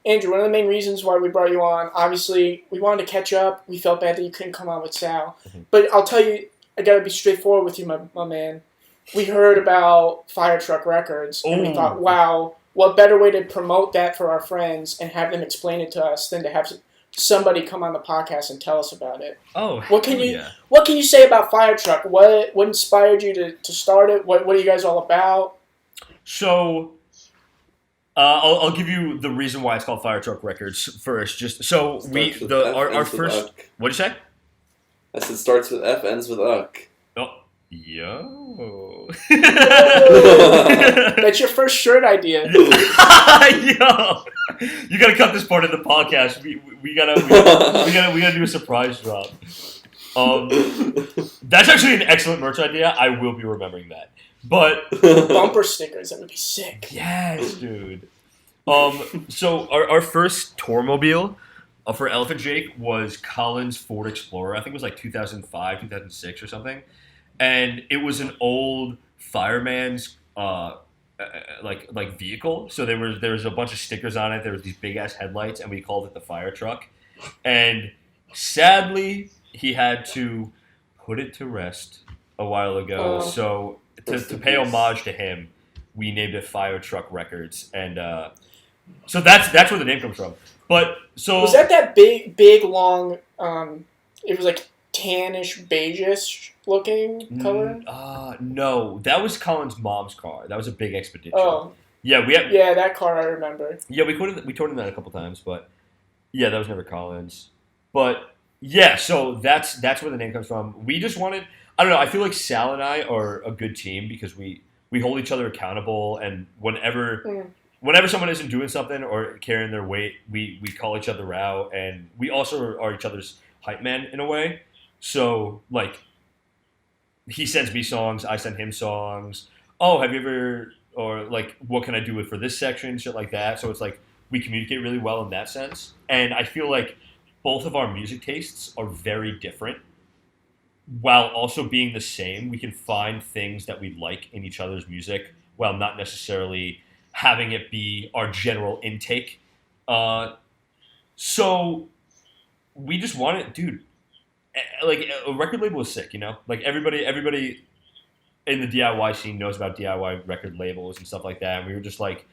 Andrew, one of the main reasons why we brought you on, obviously, we wanted to catch up. We felt bad that you couldn't come on with Sal. Mm-hmm. But I'll tell you, I got to be straightforward with you, my man. We heard about Fire Truck Records, and we thought, wow, what better way to promote that for our friends and have them explain it to us than to have somebody come on the podcast and tell us about it. What can you say about Fire Truck? What inspired you to start it? What are you guys all about? So, I'll give you the reason why it's called Fire Truck Records first. Just so our first. What'd you say? I said starts with F, ends with uck. Oh, yo. That's your first shirt idea. Yo, you gotta cut this part of the podcast. We gotta do a surprise drop. That's actually an excellent merch idea. I will be remembering that. But bumper stickers, that would be sick. Yes, dude. So our first tourmobile for Elephant Jake was Collins Ford Explorer. I think it was like 2005, 2006 or something. And it was an old fireman's like vehicle. So there was a bunch of stickers on it. There was these big ass headlights, and we called it the fire truck. And sadly, he had to put it to rest a while ago. So to pay homage to him, we named it Fire Truck Records, and so that's where the name comes from. But so was that big long? It was like tannish, beigeish looking color. No, that was Colin's mom's car. That was a big Expedition. Oh, yeah, that car I remember. Yeah, we toured in that a couple times, but yeah, that was never Colin's. But yeah, so that's where the name comes from. We just wanted. I don't know. I feel like Sal and I are a good team because we hold each other accountable, and whenever someone isn't doing something or carrying their weight, we call each other out, and we also are each other's hype man in a way. So like, he sends me songs, I send him songs. Oh, have you ever or like what can I do for this section, shit like that. So it's like we communicate really well in that sense, and I feel like both of our music tastes are very different. While also being the same, we can find things that we like in each other's music while not necessarily having it be our general intake. So we just wanted, dude, like a record label is sick, you know? Like everybody in the DIY scene knows about DIY record labels and stuff like that. And we were just like,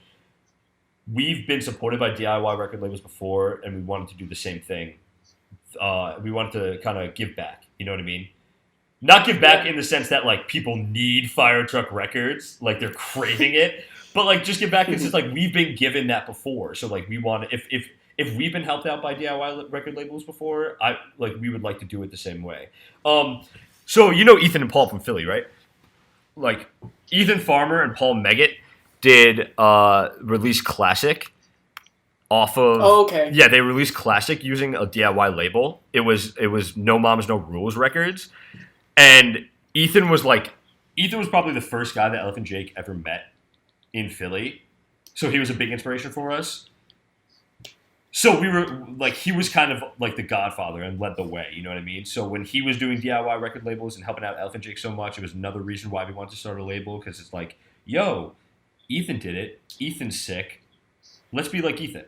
we've been supported by DIY record labels before, and we wanted to do the same thing. We wanted to kind of give back, you know what I mean? Not give back in the sense that like people need Fire Truck Records, like they're craving it, but like just give back in the sense like we've been given that before. So like we want if we've been helped out by DIY record labels before, we would like to do it the same way. So you know Ethan and Paul from Philly, right? Like Ethan Farmer and Paul Meggett did release Classic off of. Oh, okay. Yeah, they released Classic using a DIY label. It was No Moms No Rules Records. And Ethan was probably the first guy that Elephant Jake ever met in Philly. So he was a big inspiration for us. So we were like, he was kind of like the godfather and led the way, you know what I mean? So when he was doing DIY record labels and helping out Elephant Jake so much, it was another reason why we wanted to start a label, because it's like, yo, Ethan did it. Ethan's sick. Let's be like Ethan.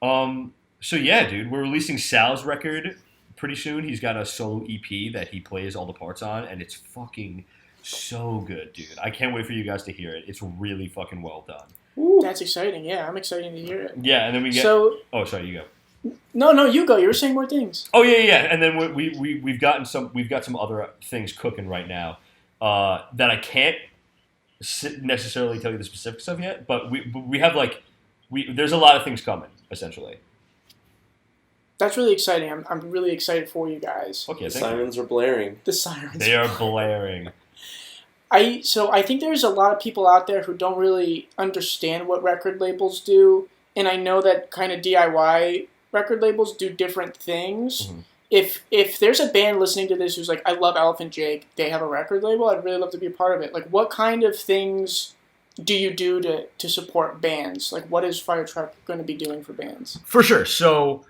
So yeah, dude, we're releasing Sal's record pretty soon. He's got a solo EP that he plays all the parts on, and it's fucking so good, dude. I can't wait for you guys to hear it. It's really fucking well done. Ooh, that's exciting. Yeah, I'm excited to hear it. Yeah, and then we get. Oh, sorry, you go. No, you go. You were saying more things. Oh yeah, and then we've got some other things cooking right now that I can't necessarily tell you the specifics of yet, but we have there's a lot of things coming essentially. That's really exciting. I'm really excited for you guys. Okay, the sirens are blaring. The sirens. They are blaring. I think there's a lot of people out there who don't really understand what record labels do, and I know that kind of DIY record labels do different things. Mm-hmm. If there's a band listening to this who's like, I love Elephant Jake, they have a record label, I'd really love to be a part of it. Like, what kind of things do you do to support bands? Like, what is Fire Truck going to be doing for bands? For sure. So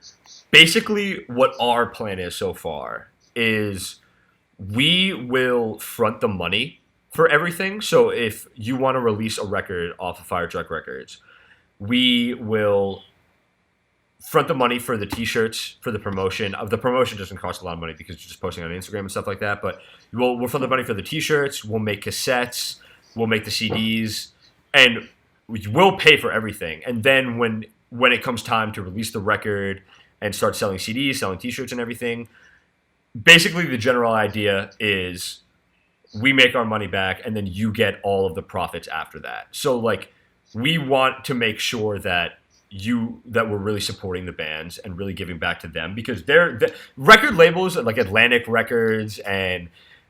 basically what our plan is so far is we will front the money for everything. So if you want to release a record off of Fire Truck Records, we will front the money for the T-shirts for the promotion. The promotion doesn't cost a lot of money because you're just posting on Instagram and stuff like that. But we'll front the money for the T-shirts. We'll make cassettes. We'll make the CDs, and we'll pay for everything. And then when it comes time to release the record and start selling CDs, selling T-shirts, and everything, basically the general idea is we make our money back, and then you get all of the profits after that. So like we want to make sure that we're really supporting the bands and really giving back to them because the record labels like Atlantic Records and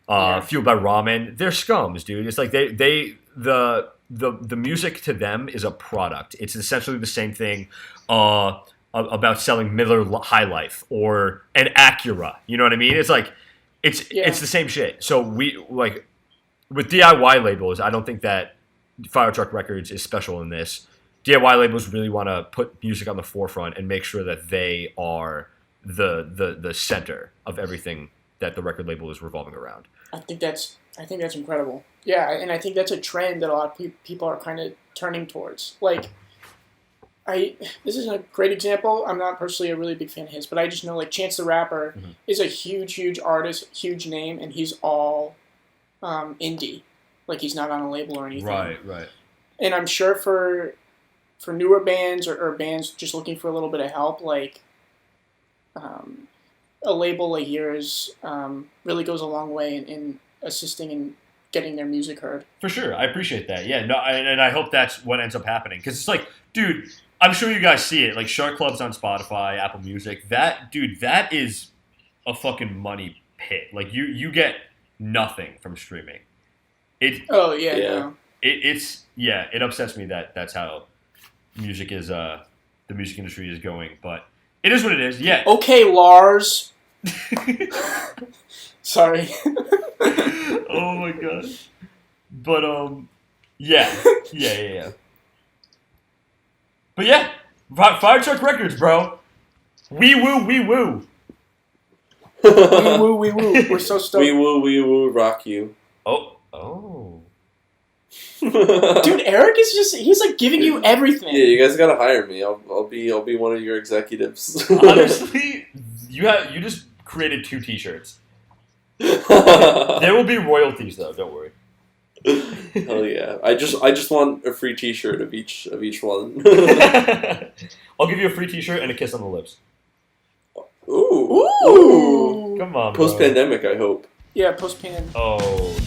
Fueled by Ramen, they're scums, dude. It's like the music to them is a product. It's essentially the same thing about selling Miller High Life or an Acura. You know what I mean? It's like it's the same shit. So we like with DIY labels, I don't think that Fire Truck Records is special in this. DIY labels really want to put music on the forefront and make sure that they are the center of everything that the record label is revolving around. I think that's incredible. Yeah, and I think that's a trend that a lot of people are kind of turning towards. Like, this is a great example. I'm not personally a really big fan of his, but I just know like Chance the Rapper is a huge artist, huge name, and he's all indie. Like he's not on a label or anything. Right. And I'm sure for newer bands or bands just looking for a little bit of help, like a label like yours really goes a long way in assisting in getting their music heard. For sure. I appreciate that. Yeah, no, and I hope that's what ends up happening. Because it's like, dude, I'm sure you guys see it. Like Shark Club's on Spotify, Apple Music. That is a fucking money pit. Like you get nothing from streaming. It upsets me that that's how music is the music industry is going, but it is what it is. Yeah. Okay, Lars. Sorry. Oh my god. But yeah. But yeah, Fire Truck Records, bro. We woo. We woo. We're so stoked. We woo, rock you. Oh. Dude, Eric is he's like giving you everything. Yeah, you guys gotta hire me. I'll be one of your executives. Honestly, you just created 2 T-shirts. There will be royalties though, don't worry. Hell yeah. I just want a free T-shirt of each one. I'll give you a free T-shirt and a kiss on the lips. Ooh. Come on, Post-pandemic, I hope. Yeah, post-pandemic. Oh.